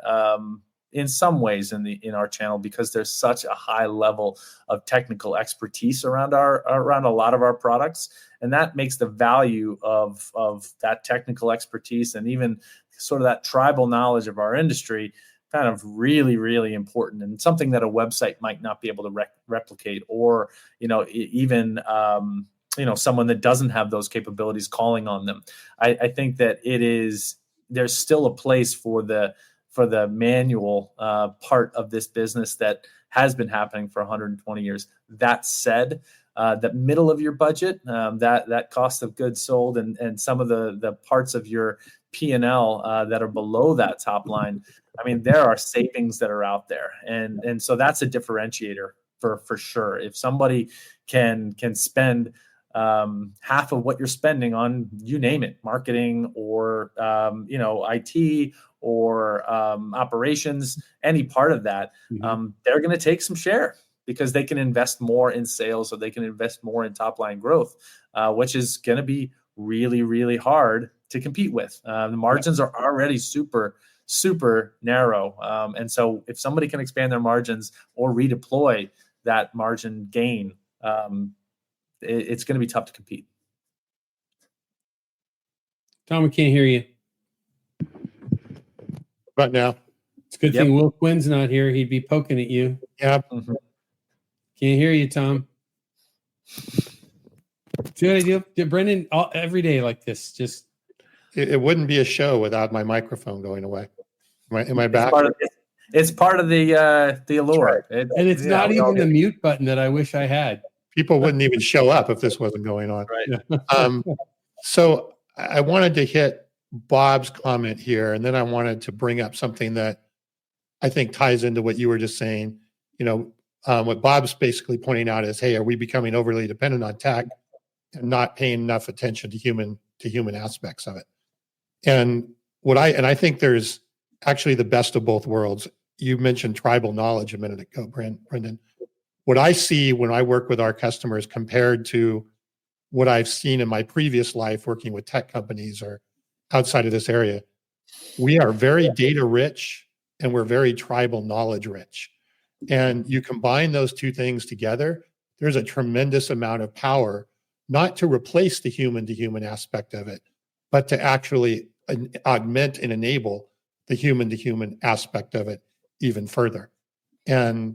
in some ways in our channel, because there's such a high level of technical expertise around a lot of our products, and that makes the value of that technical expertise and even sort of that tribal knowledge of our industry kind of really, really important, and something that a website might not be able to replicate, or, even, someone that doesn't have those capabilities calling on them. I think that there's still a place for the manual part of this business that has been happening for 120 years. That said, the middle of your budget, that cost of goods sold, and some of the parts of your P&L that are below that top line, I mean, there are savings that are out there, and so that's a differentiator for sure. If somebody can spend half of what you're spending on, you name it, marketing or IT or operations, any part of that, they're going to take some share, because they can invest more in sales, or they can invest more in top line growth, which is going to be really, really hard to compete with. The margins are already super, super narrow. And so if somebody can expand their margins or redeploy that margin gain, it's going to be tough to compete. Tom, we can't hear you. But now, It's a good thing Will Quinn's not here. He'd be poking at you. yeah, Can't hear you, Tom. See what I do? Brendan, every day like this, just... it wouldn't be a show without my microphone going away. Am I back? It's part of the allure. And it's not even the mute button that I wish I had. People wouldn't even show up if this wasn't going on. Right. So I wanted to hit Bob's comment here, and then I wanted to bring up something that I think ties into what you were just saying. What Bob's basically pointing out is, hey, are we becoming overly dependent on tech and not paying enough attention to human aspects of it? And I think there's actually the best of both worlds. You mentioned tribal knowledge a minute ago, Brendan. What I see when I work with our customers compared to what I've seen in my previous life working with tech companies or outside of this area, we are very data rich and we're very tribal knowledge rich. And you combine those two things together, there's a tremendous amount of power, not to replace the human to human aspect of it, but to actually augment and enable the human to human aspect of it even further. And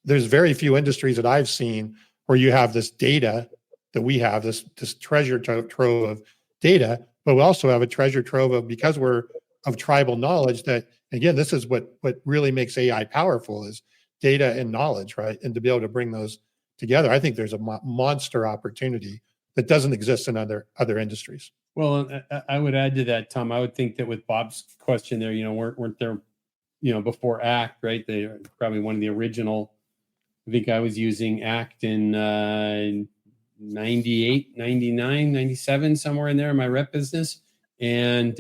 there's very few industries that I've seen where you have this data that we have, this treasure trove of data, but we also have a treasure trove of, because we're of tribal knowledge, that, again, this is what really makes AI powerful, is data and knowledge, right? And to be able to bring those together, I think there's a monster opportunity that doesn't exist in other industries. Well, I would add to that, Tom. I would think that with Bob's question there, weren't there, before ACT, right? They are probably one of the original. I think I was using ACT in 98, 99, 97, somewhere in there in my rep business. And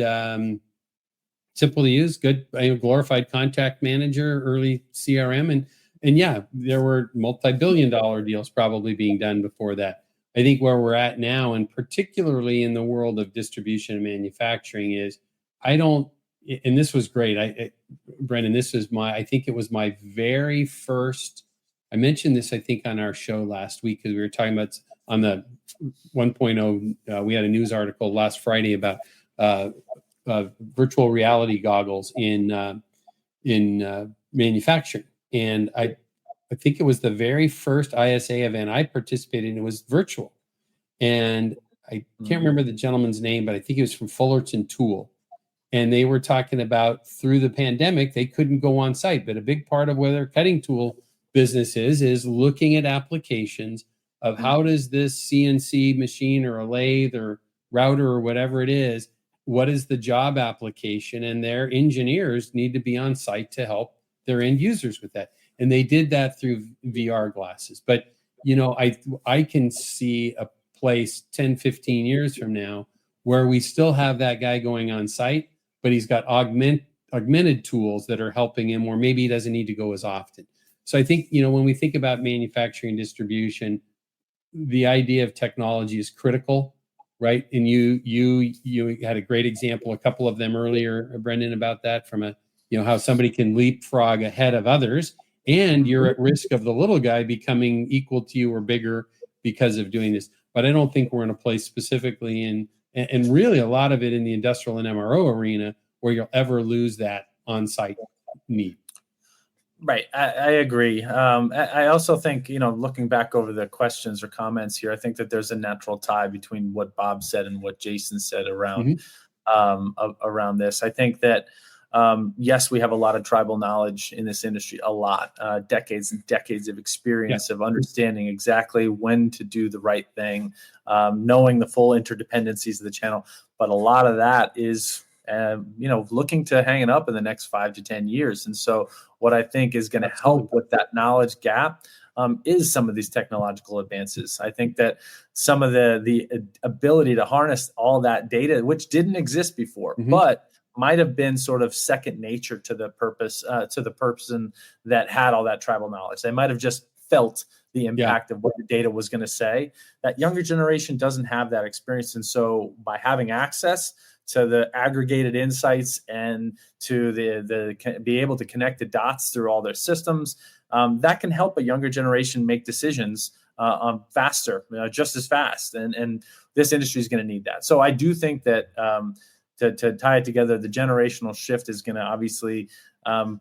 simple to use, good, glorified contact manager, early CRM. And yeah, there were multi-billion-dollar deals probably being done before that. I think where we're at now, and particularly in the world of distribution and manufacturing, is and this was great. Brendan, I think it was my very first, I mentioned this, I think, on our show last week, because we were talking about on the 1.0, we had a news article last Friday about virtual reality goggles in manufacturing. And I think it was the very first ISA event I participated in. It was virtual. And I can't remember the gentleman's name, but I think he was from Fullerton Tool. And they were talking about, through the pandemic, they couldn't go on site. But a big part of where their cutting tool business is looking at applications of how does this CNC machine or a lathe or router or whatever it is what is the job application, and their engineers need to be on site to help their end users with that. And they did that through VR glasses. But, I can see a place 10, 15 years from now where we still have that guy going on site, but he's got augmented tools that are helping him, or maybe he doesn't need to go as often. So I think, when we think about manufacturing distribution, the idea of technology is critical, right? And you had a great example, a couple of them earlier, Brendan, about that, from how somebody can leapfrog ahead of others, and you're at risk of the little guy becoming equal to you or bigger because of doing this. But I don't think we're in a place specifically and really a lot of it in the industrial and MRO arena where you'll ever lose that on-site need. Right. I agree. I also think, looking back over the questions or comments here, I think that there's a natural tie between what Bob said and what Jason said around around this. I think that, yes, we have a lot of tribal knowledge in this industry, a lot, decades and decades of experience of understanding exactly when to do the right thing, knowing the full interdependencies of the channel. But a lot of that is looking to hang it up in the next 5 to 10 years. And so what I think is going to help with that knowledge gap is some of these technological advances. I think that some of the ability to harness all that data, which didn't exist before, but might have been sort of second nature to the person that had all that tribal knowledge. They might have just felt the impact of what the data was going to say. That younger generation doesn't have that experience. And so by having access to the aggregated insights and to the be able to connect the dots through all their systems, that can help a younger generation make decisions faster, just as fast. And this industry is going to need that. So I do think that to tie it together, the generational shift is going to obviously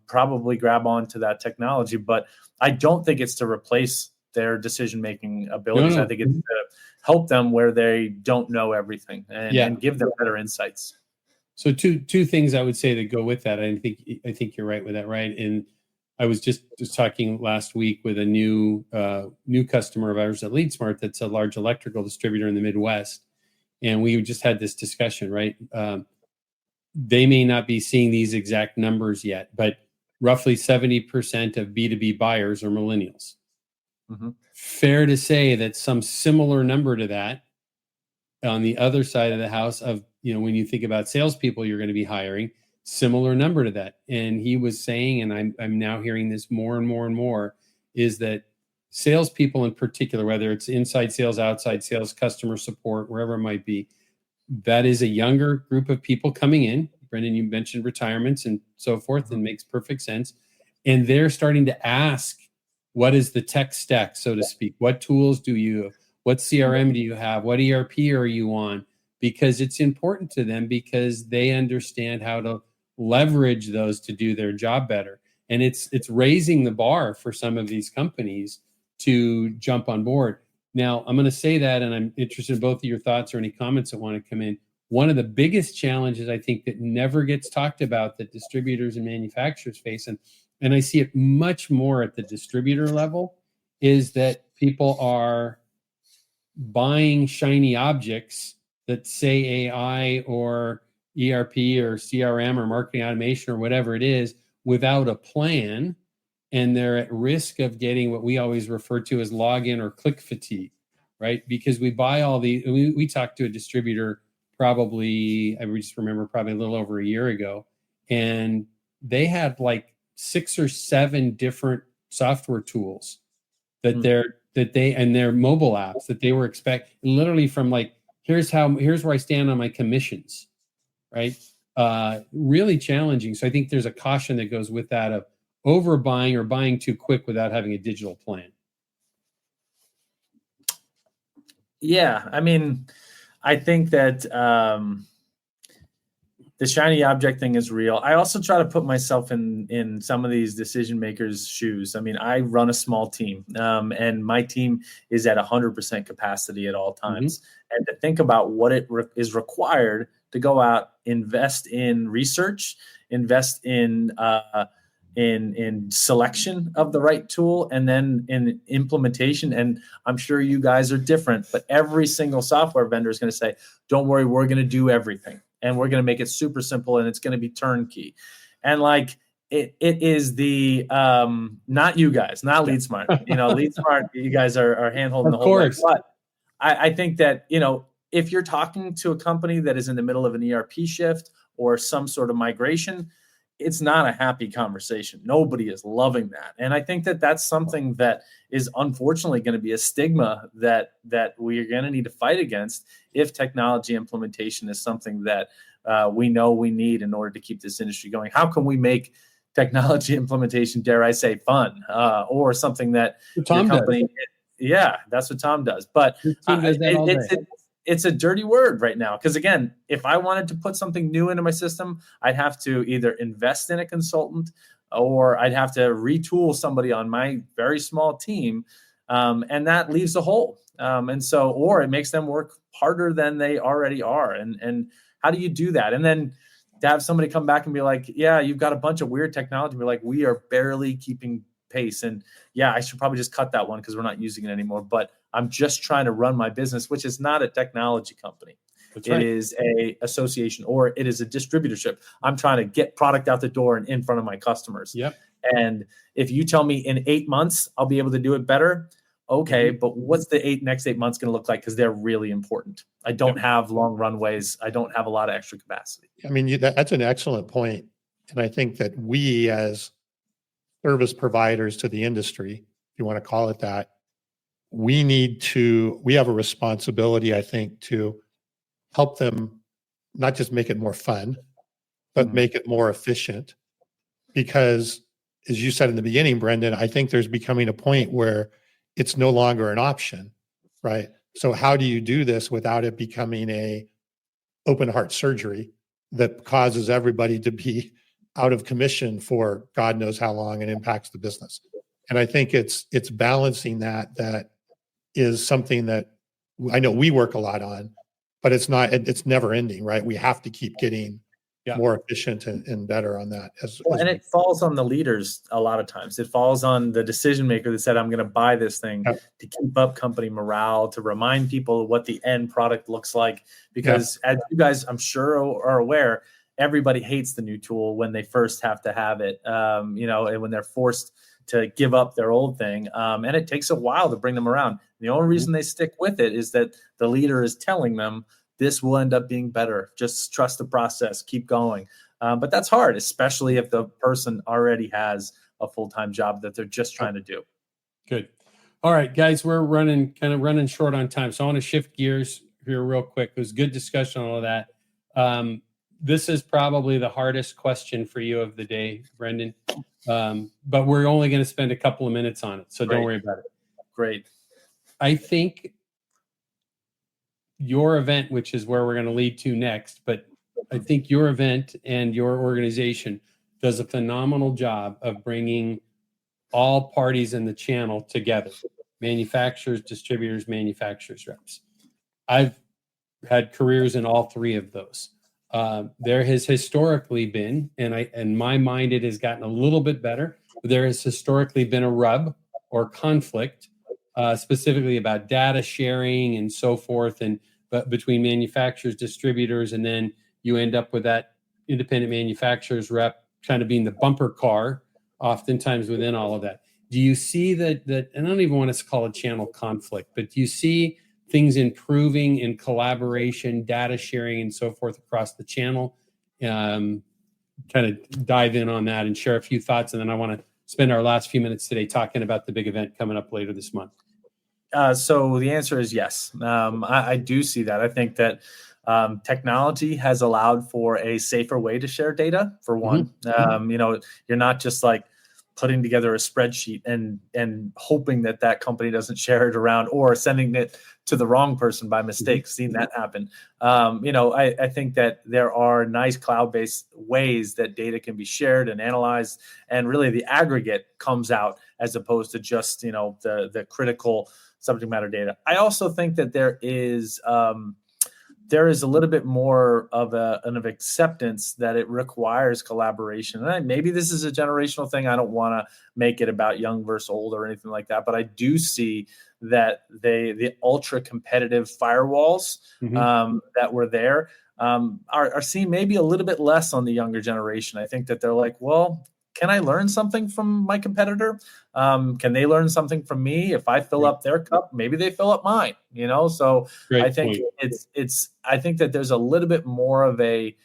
probably grab onto that technology, but I don't think it's to replace their decision-making abilities. I think it's to help them where they don't know everything and give them better insights. So two things I would say that go with that. I think you're right with that, right? And I was just talking last week with a new customer of ours at LeadSmart that's a large electrical distributor in the Midwest. And we just had this discussion, right? They may not be seeing these exact numbers yet, but roughly 70% of B2B buyers are millennials. Fair to say that some similar number to that on the other side of the house of, when you think about salespeople you're going to be hiring, similar number to that. And he was saying, and I'm now hearing this more and more and more, is that salespeople in particular, whether it's inside sales, outside sales, customer support, wherever it might be, that is a younger group of people coming in. Brendan, you mentioned retirements and so forth, and makes perfect sense. And they're starting to ask, what is the tech stack, so to speak? What tools do you have? What CRM do you have? What ERP are you on? Because it's important to them because they understand how to leverage those to do their job better. And it's raising the bar for some of these companies to jump on board. Now, I'm going to say that, and I'm interested in both of your thoughts or any comments that want to come in. One of the biggest challenges I think that never gets talked about that distributors and manufacturers face, and I see it much more at the distributor level, is that people are buying shiny objects that say AI or ERP or CRM or marketing automation or whatever it is without a plan. And they're at risk of getting what we always refer to as login or click fatigue, right? Because we buy all these, we talked to a distributor probably, I just remember probably a little over a year ago, and they had like 6 or 7 different software tools that their mobile apps that they were expecting, literally from like, here's where I stand on my commissions, right? Really challenging. So I think there's a caution that goes with that of overbuying or buying too quick without having a digital plan. Yeah, I mean, I think that the shiny object thing is real. I also try to put myself in some of these decision makers' shoes. I mean, I run a small team, and my team is at 100% capacity at all times. And to think about what it is required to go out, invest in research, invest in selection of the right tool, and then in implementation. And I'm sure you guys are different, but every single software vendor is going to say, don't worry, we're going to do everything. and we're going to make it super simple, and it's going to be turnkey. And like, it is the not you guys, not LeadSmart. LeadSmart, you guys are hand-holding the whole way. But I think that, if you're talking to a company that is in the middle of an ERP shift or some sort of migration, it's not a happy conversation. Nobody is loving that. And I think that that's something that is unfortunately going to be a stigma that we are going to need to fight against if technology implementation is something that we know we need in order to keep this industry going. How can we make technology implementation, dare I say, fun, or something that Tom your company does. Yeah, that's what Tom does. But it's a dirty word right now. Because again, if I wanted to put something new into my system, I'd have to either invest in a consultant or I'd have to retool somebody on my very small team. And that leaves a hole. Or it makes them work harder than they already are. And how do you do that? And then to have somebody come back and be like, yeah, you've got a bunch of weird technology. We're like, we are barely keeping pace. And yeah, I should probably just cut that one because we're not using it anymore. But I'm just trying to run my business, which is not a technology company. That's right. It is a association, or it is a distributorship. I'm trying to get product out the door and in front of my customers. Yep. And if you tell me in 8 months, I'll be able to do it better. Okay. But what's the next 8 months going to look like? Because they're really important. I don't have long runways. I don't have a lot of extra capacity. I mean, that's an excellent point. And I think that we as service providers to the industry, if you want to call it that, we have a responsibility, I think, to help them not just make it more fun, but make it more efficient. Because as you said in the beginning, Brendan, I think there's becoming a point where it's no longer an option, right? So how do you do this without it becoming a open heart surgery that causes everybody to be out of commission for God knows how long and impacts the business? And I think it's balancing that is something that I know we work a lot on, but it's never ending, right? We have to keep getting more efficient and better on that. And it falls on the leaders a lot of times. It falls on the decision maker that said, I'm going to buy this thing to keep up company morale, to remind people what the end product looks like. Because as you guys, I'm sure, are aware, everybody hates the new tool when they first have to have it, and when they're forced to give up their old thing. And it takes a while to bring them around. The only reason they stick with it is that the leader is telling them this will end up being better. Just trust the process, keep going. But that's hard, especially if the person already has a full-time job that they're just trying to do. Good. All right, guys, we're running short on time. So I want to shift gears here real quick. It was good discussion on all of that. This is probably the hardest question for you of the day, Brendan. But we're only going to spend a couple of minutes on it. So don't worry about it. Great. I think your event, which is where we're going to lead to next, but I think your event and your organization does a phenomenal job of bringing all parties in the channel together. Manufacturers, distributors, manufacturers, reps. I've had careers in all three of those. There has historically been, and in my mind, it has gotten a little bit better. But there has historically been a rub or conflict, specifically about data sharing and so forth, but between manufacturers, distributors, and then you end up with that independent manufacturers rep kind of being the bumper car, oftentimes within all of that. Do you see that? And I don't even want to call it channel conflict, but do you see things improving in collaboration, data sharing, and so forth across the channel? Kind of dive in on that and share a few thoughts. And then I want to spend our last few minutes today talking about the big event coming up later this month. So the answer is yes. I do see that. I think that technology has allowed for a safer way to share data, for one. You're not just like putting together a spreadsheet and hoping that company doesn't share it around, or sending it to the wrong person by mistake. Seen that happen. I think that there are nice cloud-based ways that data can be shared and analyzed, and really the aggregate comes out as opposed to just, the critical subject matter data. I also think that there is a little bit more of an acceptance that it requires collaboration. And maybe this is a generational thing. I don't want to make it about young versus old or anything like that, but I do see that the ultra competitive firewalls that were there are seeing maybe a little bit less on the younger generation. I think that they're like, well, can I learn something from my competitor? Can they learn something from me? If I fill up their cup, maybe they fill up mine, So Great I think point. I think that there's a little bit more of a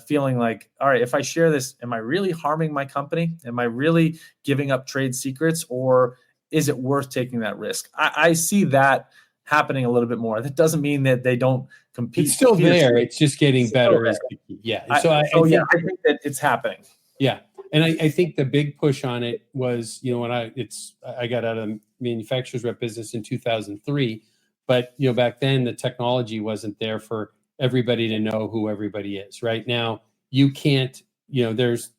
feeling like, all right, if I share this, am I really harming my company? Am I really giving up trade secrets, or is it worth taking that risk? I see that happening a little bit more. That doesn't mean that they don't compete. It's still there. It's just getting better. Yeah. I think that it's happening. Yeah. And I think the big push on it was, when I got out of manufacturer's rep business in 2003, but back then the technology wasn't there for everybody to know who everybody is. Right now, you can't, there's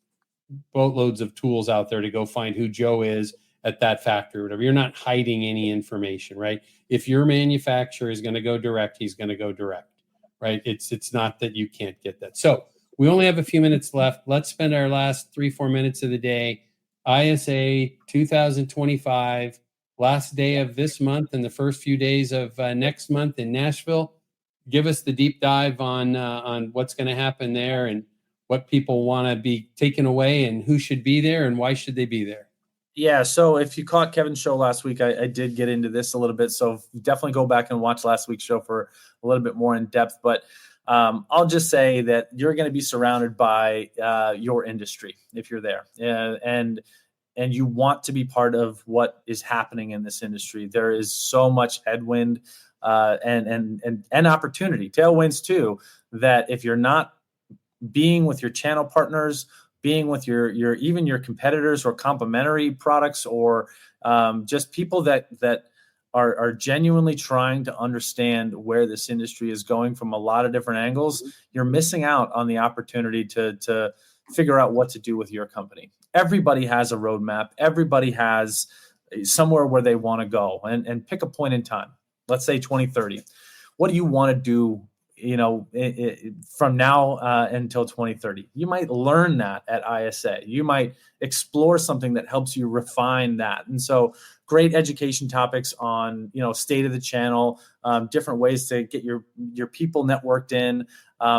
boatloads of tools out there to go find who Joe is at that factory or whatever. You're not hiding any information, right? If your manufacturer is going to go direct, he's going to go direct, right? It's not that you can't get that. So we only have a few minutes left. Let's spend our last 3-4 minutes of the day. ISA 2025, last day of this month and the first few days of next month in Nashville. Give us the deep dive on what's going to happen there and what people want to be taken away and who should be there and why should they be there. Yeah, so if you caught Kevin's show last week, I did get into this a little bit. So definitely go back and watch last week's show for a little bit more in depth. But I'll just say that you're going to be surrounded by your industry if you're there, and you want to be part of what is happening in this industry. There is so much headwind and opportunity, tailwinds too, that if you're not being with your channel partners, being with your even your competitors or complementary products, or just people that are genuinely trying to understand where this industry is going from a lot of different angles, you're missing out on the opportunity to figure out what to do with your company. Everybody has a roadmap. Everybody has somewhere where they want to go, and pick a point in time. Let's say 2030. What do you want to do, from now until 2030? You might learn that at ISA. You might explore something that helps you refine that. And so great education topics on, state of the channel, different ways to get your people networked in.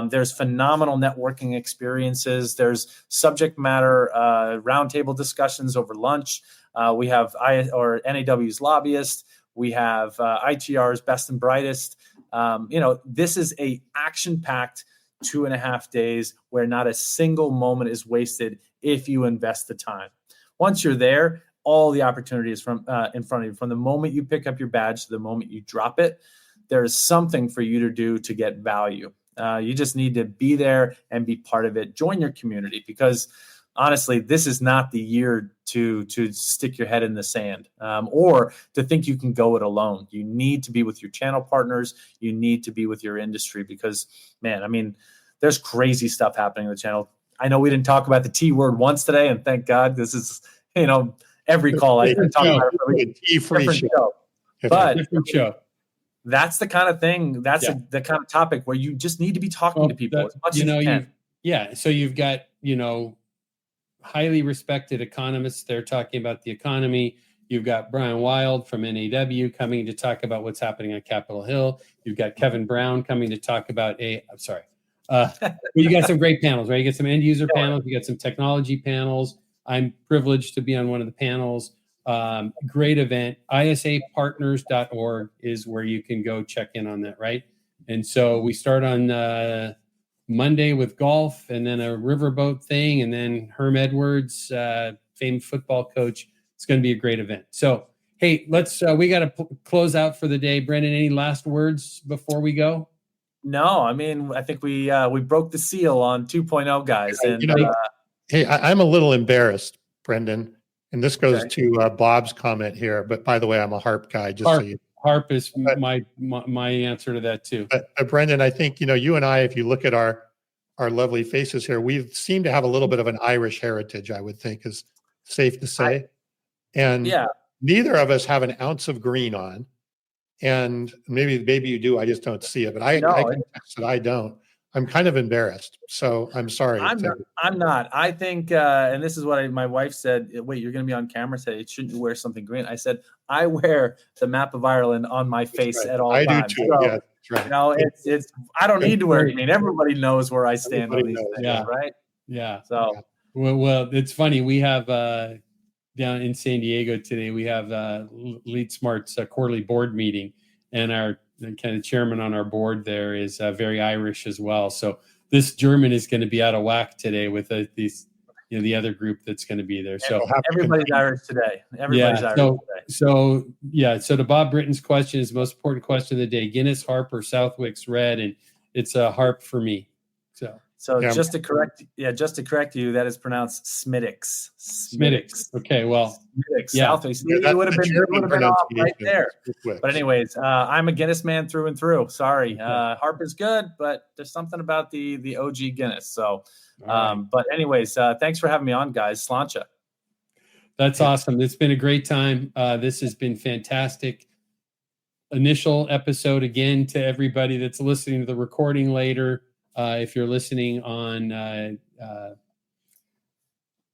There's phenomenal networking experiences. There's subject matter roundtable discussions over lunch. We have NAW's Lobbyist. We have ITR's Best and Brightest. This is a action-packed 2.5 days where not a single moment is wasted if you invest the time. Once you're there, all the opportunity is in front of you. From the moment you pick up your badge to the moment you drop it, there is something for you to do to get value. You just need to be there and be part of it. Join your community, because honestly, this is not the year to stick your head in the sand or to think you can go it alone. You need to be with your channel partners. You need to be with your industry, because, man, there's crazy stuff happening in the channel. I know we didn't talk about the T word once today, and thank God. This is, every call I talk about it. Different show. But different show. That's the kind of thing. That's the kind of topic where you just need to be talking to people as much as you can. So you've got, highly respected economists. They're talking about the economy. You've got Brian Wild from NAW coming to talk about what's happening on Capitol Hill. You've got Kevin Brown coming to talk about you got some great panels, right? You get some end user panels. You got some technology panels. I'm privileged to be on one of the panels. Great event. ISApartners.org is where you can go check in on that, right? And so we start on Monday with golf, and then a riverboat thing, and then Herm Edwards, famed football coach. It's going to be a great event. So, hey, let's we got to close out for the day. Brendan, any last words before we go? No, I think we broke the seal on 2.0, guys. And hey, I'm a little embarrassed, Brendan, and this goes to Bob's comment here. But by the way, I'm a harp guy. Harp is my answer to that too. But Brendan, I think, you and I, if you look at our lovely faces here, we seem to have a little bit of an Irish heritage, I would think is safe to say. And neither of us have an ounce of green on. And maybe you do, I just don't see it. But I can attest that I don't. I'm kind of embarrassed. So I'm sorry. I'm not. I think, and this is what my wife said, wait, you're going to be on camera today. Shouldn't you wear something green? I said, I wear the map of Ireland on my face at all times. I do too. So, yeah, that's right. You know, it's I don't need to wear it green. Everybody knows where I stand on these things, Yeah. right? Yeah. So, well, it's funny. We have down in San Diego today, we have LeadSmart's quarterly board meeting, and our kind of chairman on our board there is very Irish as well. So this German is going to be out of whack today with these, the other group that's going to be there. So everybody's Irish today. Everybody's Irish today. So to Bob Britton's question is the most important question of the day: Guinness, Harp, or Southwick's Red? And it's a Harp for me. So just to correct you, that is pronounced Smittix. Okay, well, Smittix, Southwick. You would have been off right there. But anyways, I'm a Guinness man through and through. Sorry, Harp is good, but there's something about the OG Guinness. So, but anyways, thanks for having me on, guys. Sláinte. That's awesome. It's been a great time. This has been fantastic. Initial episode again to everybody that's listening to the recording later. If you're listening on,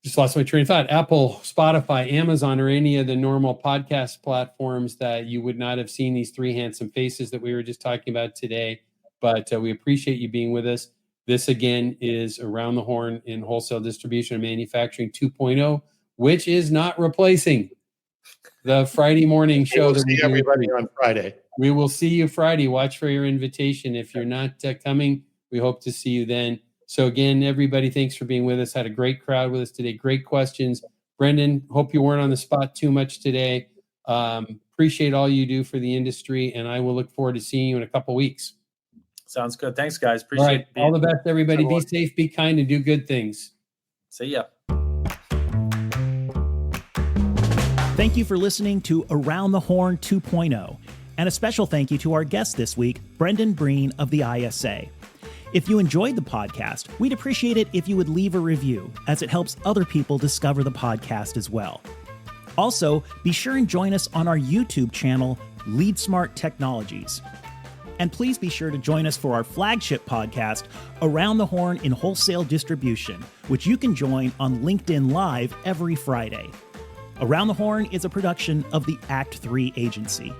just lost my train of thought, Apple, Spotify, Amazon, or any of the normal podcast platforms, that you would not have seen these three handsome faces that we were just talking about today. But we appreciate you being with us. This, again, is Around the Horn in Wholesale Distribution and Manufacturing 2.0, which is not replacing the Friday morning show. We'll see everybody on Friday. We will see you Friday. Watch for your invitation. If you're not coming, we hope to see you then. So again, everybody, thanks for being with us. Had a great crowd with us today. Great questions. Brendan, hope you weren't on the spot too much today. Appreciate all you do for the industry, and I will look forward to seeing you in a couple weeks. Sounds good. Thanks, guys. Appreciate it. All the best, everybody. Be safe, be kind, and do good things. See ya. Thank you for listening to Around the Horn 2.0. And a special thank you to our guest this week, Brendan Breen of the ISA. If you enjoyed the podcast, we'd appreciate it if you would leave a review, as it helps other people discover the podcast as well. Also, be sure and join us on our YouTube channel, LeadSmart Technologies. And please be sure to join us for our flagship podcast, Around the Horn in Wholesale Distribution, which you can join on LinkedIn Live every Friday. Around the Horn is a production of the Act 3 Agency.